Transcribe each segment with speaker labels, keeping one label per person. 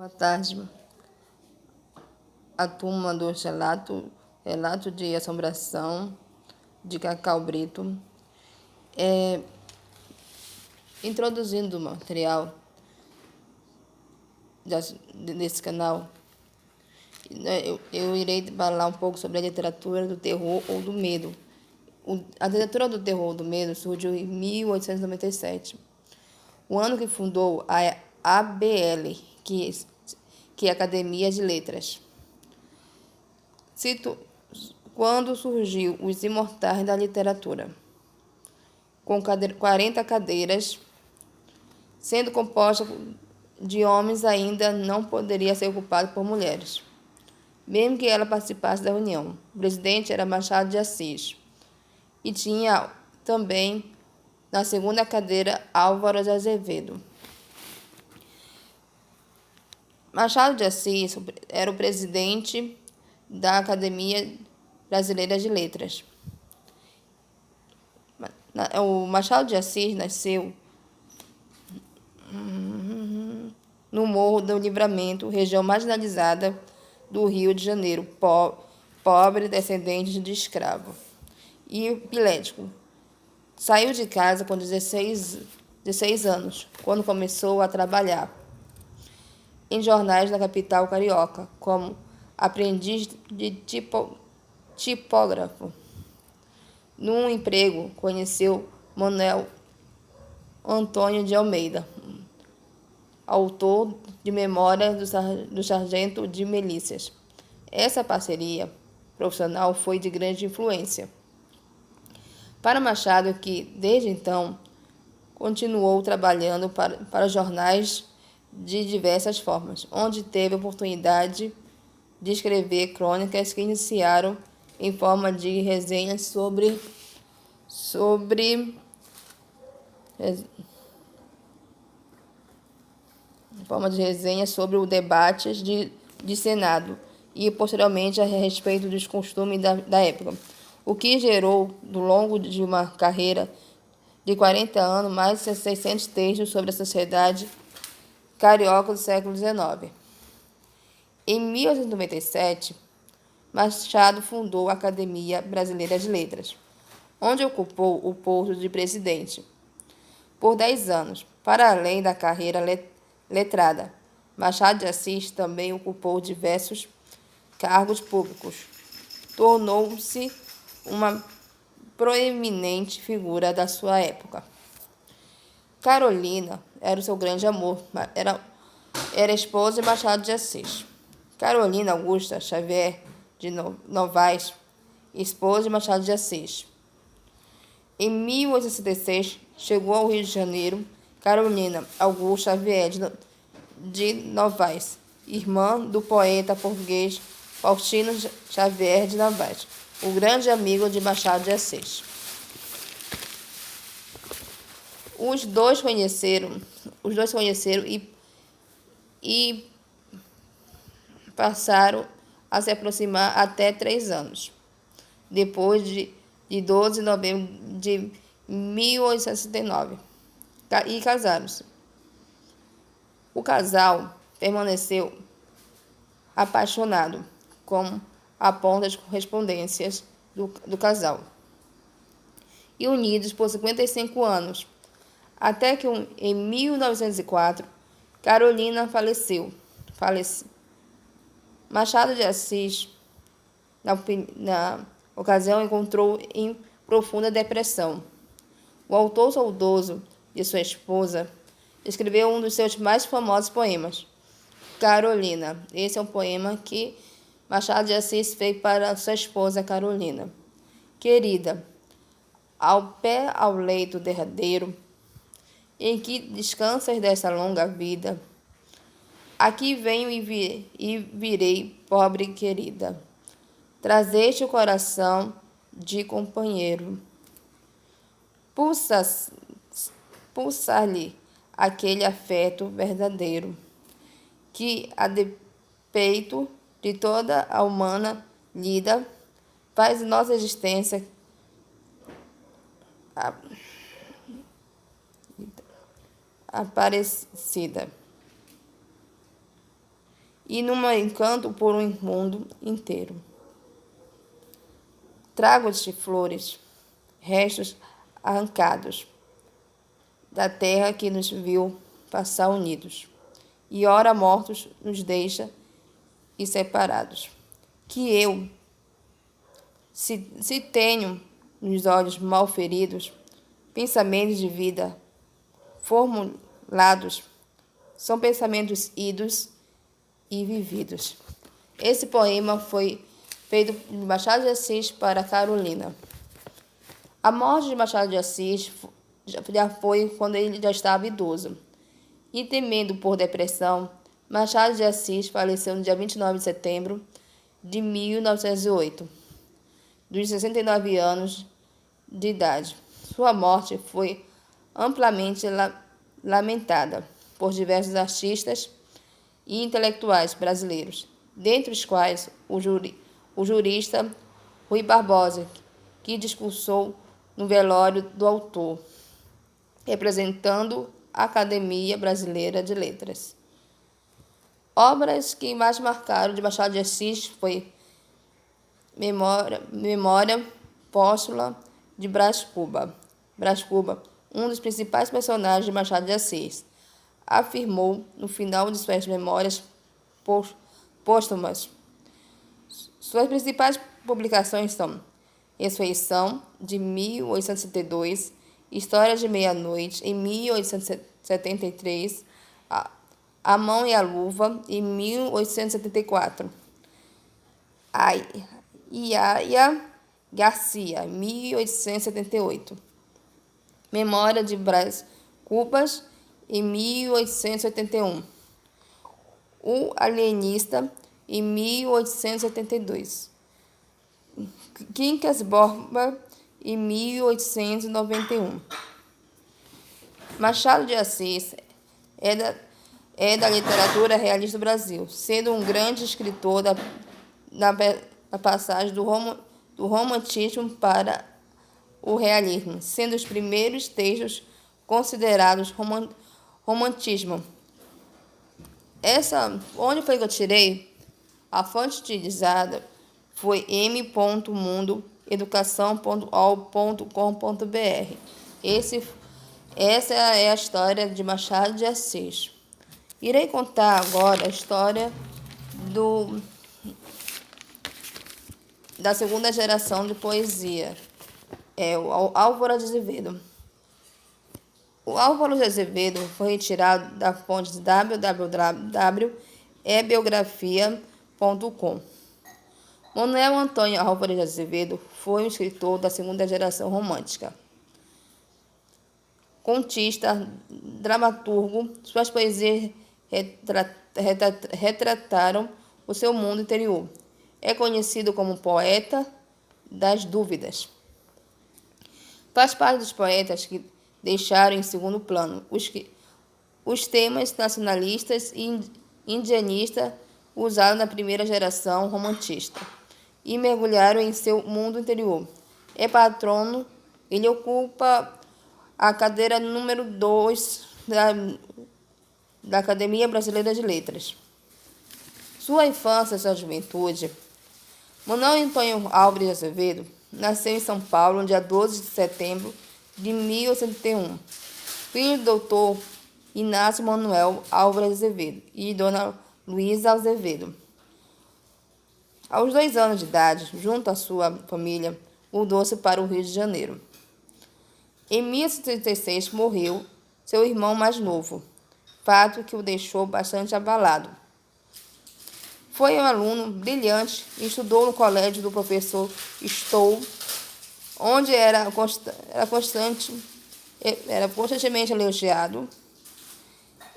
Speaker 1: Boa tarde. A turma do relato de assombração de Cacau Brito. Introduzindo o material desse canal, eu irei falar um pouco sobre a literatura do terror ou do medo. A literatura do terror ou do medo surgiu em 1897, o ano que fundou a ABL, que é a Academia de Letras. Quando surgiu Os Imortais da Literatura, com 40 cadeiras, sendo composta de homens, ainda não poderia ser ocupado por mulheres, mesmo que ela participasse da reunião. O presidente era Machado de Assis, e tinha também na segunda cadeira Álvaro de Azevedo. Machado de Assis era o presidente da Academia Brasileira de Letras. O Machado de Assis nasceu no Morro do Livramento, região marginalizada do Rio de Janeiro, pobre, descendente de escravo e epilético. Saiu de casa com 16 anos, quando começou a trabalhar em jornais na capital carioca, como aprendiz de tipógrafo. Num emprego, conheceu Manuel Antônio de Almeida, autor de Memória do Sargento de Milícias. Essa parceria profissional foi de grande influência para Machado, que, desde então, continuou trabalhando para jornais de diversas formas, onde teve a oportunidade de escrever crônicas que iniciaram em forma de resenhas sobre o debate de Senado e, posteriormente, a respeito dos costumes da época, o que gerou, ao longo de uma carreira de 40 anos, mais de 600 textos sobre a sociedade carioca do século XIX. Em 1897, Machado fundou a Academia Brasileira de Letras, onde ocupou o posto de presidente por 10 anos. Para além da carreira letrada, Machado de Assis também ocupou diversos cargos públicos. Tornou-se uma proeminente figura da sua época. Carolina era o seu grande amor, era esposa de Machado de Assis. Carolina Augusta Xavier de Novaes, esposa de Machado de Assis. Em 1866, chegou ao Rio de Janeiro Carolina Augusta Xavier de Novaes, irmã do poeta português Faustino Xavier de Novaes, o grande amigo de Machado de Assis. Os dois conheceram e passaram a se aproximar até 3 anos. Depois de 12 de novembro de 1869, e casaram-se. O casal permaneceu apaixonado, como apontam as correspondências do casal, e unidos por 55 anos, até que em 1904, Carolina faleceu. Machado de Assis, na ocasião, encontrou em profunda depressão. O autor saudoso de sua esposa escreveu um dos seus mais famosos poemas, Carolina. Esse é um poema que Machado de Assis fez para sua esposa Carolina. Querida, ao leito derradeiro, em que descansas dessa longa vida, aqui venho e virei, pobre querida, trazeste o coração de companheiro. Pulsar-lhe aquele afeto verdadeiro, que, a despeito de toda a humana lida, faz nossa existência aparecida. e num encanto por um mundo inteiro. Trago-te flores, restos arrancados da terra que nos viu passar unidos, e ora mortos nos deixa e separados. Que eu, se tenho nos olhos mal feridos, pensamentos de vida formulados, são pensamentos idos e vividos. Esse poema foi feito de Machado de Assis para Carolina. A morte de Machado de Assis já foi quando ele já estava idoso. E temendo por depressão, Machado de Assis faleceu no dia 29 de setembro de 1908, dos 69 anos de idade. Sua morte foi amplamente lamentada por diversos artistas e intelectuais brasileiros, dentre os quais o jurista Rui Barbosa, que discursou no velório do autor, representando a Academia Brasileira de Letras. Obras que mais marcaram de Machado de Assis foi Memória Póstuma de Brás Cuba. Brás Cuba, um dos principais personagens de Machado de Assis, afirmou no final de suas memórias póstumas. Suas principais publicações são Ressurreição, de 1862, História de Meia-Noite, em 1873, A Mão e a Luva, em 1874, Iaia Garcia, 1878, Memória de Brás Cubas, em 1881, O Alienista, em 1882, Quincas Borba, em 1891. Machado de Assis é da literatura realista do Brasil, sendo um grande escritor da passagem do romantismo para o realismo, sendo os primeiros textos considerados romantismo. Onde foi que eu tirei? A fonte utilizada foi m.mundoeducação.ol.com.br. Essa é a história de Machado de Assis. Irei contar agora a história da segunda geração de poesia, o Álvaro de Azevedo. O Álvaro de Azevedo foi retirado da fonte www.ebiografia.com. Manuel Antônio Álvares de Azevedo foi um escritor da segunda geração romântica. Contista, dramaturgo, suas poesias retrataram o seu mundo interior. É conhecido como poeta das dúvidas. Faz parte dos poetas que deixaram em segundo plano os temas nacionalistas e indianistas usados na primeira geração romantista e mergulharam em seu mundo interior. É patrono, ele ocupa a cadeira número 2 da Academia Brasileira de Letras. Sua infância e sua juventude. Manuel Antônio Álvares de Azevedo nasceu em São Paulo no dia 12 de setembro de 1881, filho do doutor Inácio Manuel Álvares de Azevedo e dona Luísa Azevedo. Aos 2 anos de idade, junto à sua família, mudou-se para o Rio de Janeiro. Em 1836 morreu seu irmão mais novo, fato que o deixou bastante abalado. Foi um aluno brilhante e estudou no colégio do professor Stoll, onde era constantemente elogiado.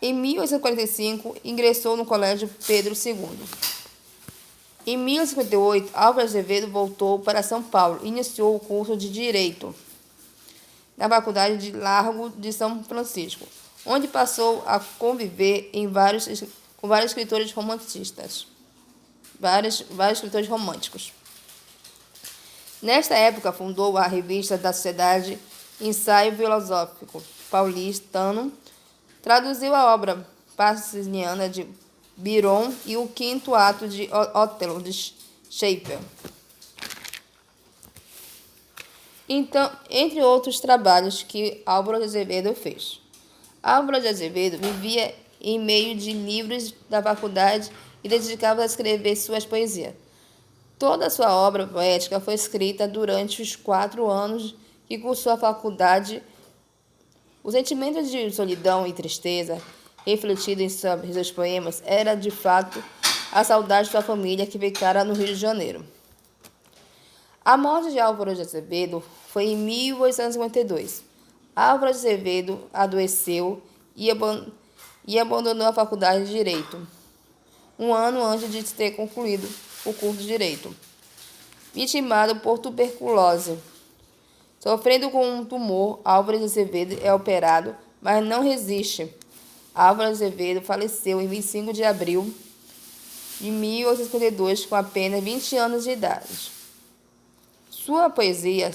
Speaker 1: Em 1845, ingressou no colégio Pedro II. Em 1858, Álvares de Azevedo voltou para São Paulo e iniciou o curso de Direito na Faculdade de Largo de São Francisco, onde passou a conviver com vários escritores romantistas. Vários escritores românticos. Nesta época, fundou a revista da Sociedade Ensaio Filosófico Paulistano, traduziu a obra Passiniana de Biron e o quinto ato de Otelo, de Shakespeare. Então, entre outros trabalhos que Álvaro de Azevedo fez. Álvaro de Azevedo vivia em meio de livros da faculdade e dedicava a escrever suas poesias. Toda a sua obra poética foi escrita durante os 4 anos que cursou a faculdade. O sentimento de solidão e tristeza refletido em seus poemas era, de fato, a saudade de sua família que ficara no Rio de Janeiro. A morte de Álvaro de Azevedo foi em 1852. Álvaro de Azevedo adoeceu e abandonou a faculdade de Direito, um ano antes de ter concluído o curso de Direito. Vitimado por tuberculose. Sofrendo com um tumor, Álvaro de Azevedo é operado, mas não resiste. Álvaro de Azevedo faleceu em 25 de abril de 1852, com apenas 20 anos de idade. Sua poesia,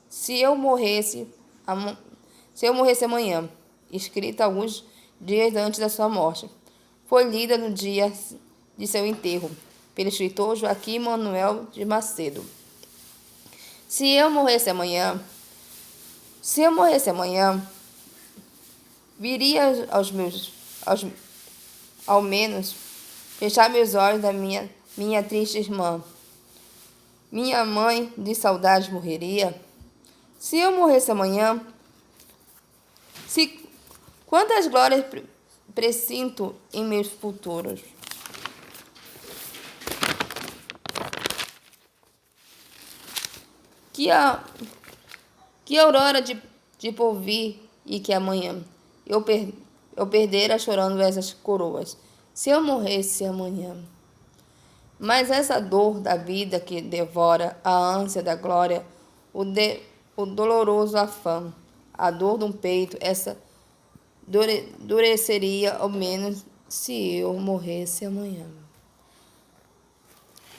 Speaker 1: Se Eu Morresse Amanhã, escrita alguns dias antes da sua morte, foi lida no dia de seu enterro pelo escritor Joaquim Manuel de Macedo. Se eu morresse amanhã, viria ao menos fechar meus olhos da minha triste irmã. Minha mãe de saudade morreria. Se eu morresse amanhã, quantas glórias presinto em meus futuros. Que aurora de porvir e que amanhã eu perdera chorando essas coroas. Se eu morresse amanhã. Mas essa dor da vida que devora a ânsia da glória, o doloroso afã, a dor de um peito, essa endureceria ao menos se eu morresse amanhã.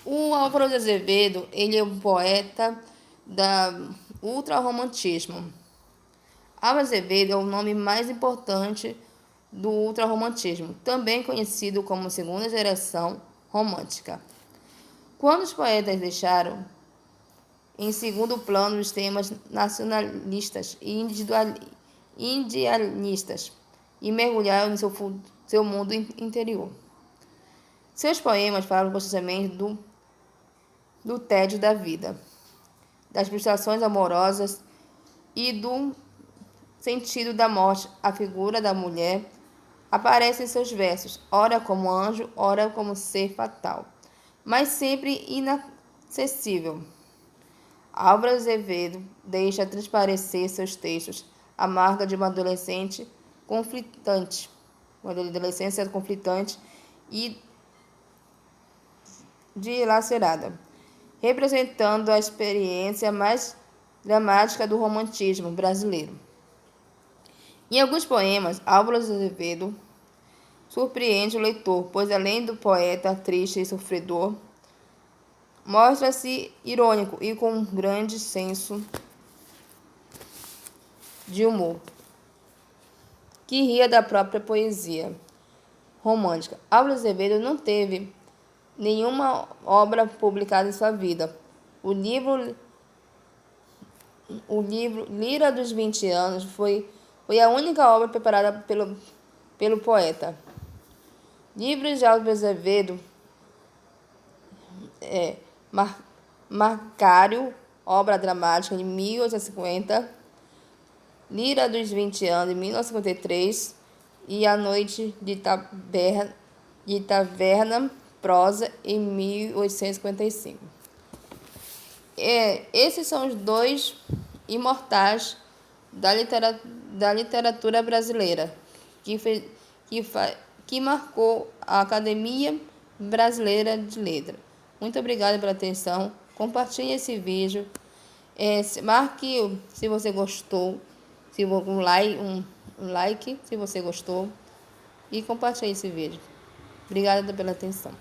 Speaker 1: O Álvaro de Azevedo, ele é um poeta da ultrarromantismo. Álvaro de Azevedo é o nome mais importante do ultrarromantismo, também conhecido como segunda geração romântica. Quando os poetas deixaram em segundo plano os temas nacionalistas e indianistas e mergulharam no seu mundo interior. Seus poemas falam constantemente do tédio da vida, das frustrações amorosas e do sentido da morte. A figura da mulher aparece em seus versos, ora como anjo, ora como ser fatal, mas sempre inacessível. Álvaro de Azevedo deixa transparecer seus textos a marca de uma adolescência conflitante e dilacerada, representando a experiência mais dramática do romantismo brasileiro. Em alguns poemas, Álvaro de Azevedo surpreende o leitor, pois além do poeta triste e sofredor, mostra-se irônico e com um grande senso de humor, que ria da própria poesia romântica. Álvaro de Azevedo não teve nenhuma obra publicada em sua vida. O livro Lira dos 20 anos foi a única obra preparada pelo poeta. Livros de Álvaro de Azevedo, Marcário, obra dramática de 1850, Lira dos 20 anos, de 1953, e A Noite de Taverna, prosa, em 1855. Esses são os dois imortais da literatura brasileira que marcou a Academia Brasileira de Letras. Muito obrigada pela atenção. Compartilhe esse vídeo. Marque se você gostou, um like se você gostou, e compartilhe esse vídeo. Obrigada pela atenção.